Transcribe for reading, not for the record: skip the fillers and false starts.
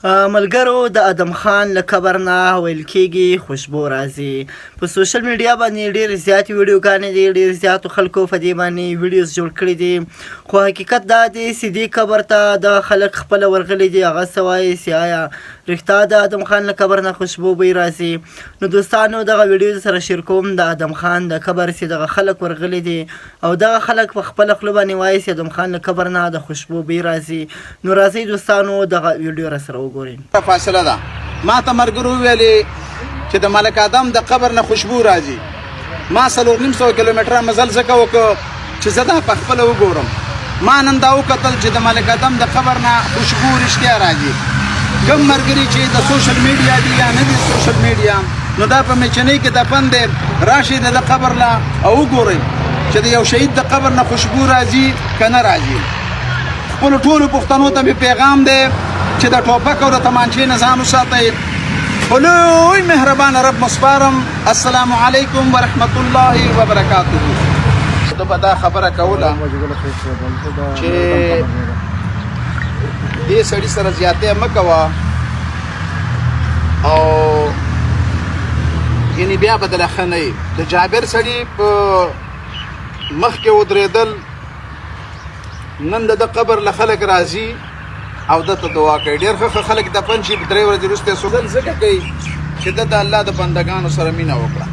ملګرو د ادم خان له قبر نه ویل کېږي خوشبو راځي. په سوشل میډیا باندې ډېرې زیاتې ویډیوګانې دي، ډېر زیاتو خلکو په دې باندې ویډیوز جوړ کړي دي، خو حقیقت دا دی چې دې قبر ته دغه خلک خپله ورغلي دي. هغه څه وایي چې آیا رښتا د ادم خان له قبر نه خوشبو بوی راځي؟ نو دوستانو دغه ویډیو سره شیر کوم د ادم خان د قبر چې دغه خلک ورغلي دي او دغه خلک په خپله خوله باندې وایي چې ادم خان له قبر نه د خوشبو بوی راځي. نو راځئ دوستانو دغه ویډیو راسره فاصله ده. ما ته مرګرو ویلي چې د ملک آدم د قبر نه خوشبو راځي. ما 450 کیلومتره مزل ځکه وکړ چې زه دا په خپله وګورم. ما نن دا وکتل چې د ملک آدم د قبر نه خوشبو رښتیا راځي. کوم ملګري چې د سوشل میډیا دي یا نه دي سوشل میډیا، نو دا په میچنۍ کې دفن دی، راشئ د قبر لا او وګورئ چې د یو شهید د قبر نه خوشبو راځي که نه راځي. خپلو ټولو پښتنو ته مې پیغام دی چې د ټوپک او د تمانچې نه ځان وساتئ. په لوی مهربانه رب مسپارم. السلام علیکم ورحمت الله وبرکاته. زه به دا خبره کوله چې دې سړي سره زیاتې مه کوه او یعنې بیا به دله ښه نه یي. د جابر سړي په مخ کې ودرېدل، نن د قبر له خلک راځي او دته دعا کوي. ډېر ښه خلک دفن شي، په 3 ورځې وروسته سوځل ځکه کوي چې ده د الله د بندګانو سره مینه وکړه.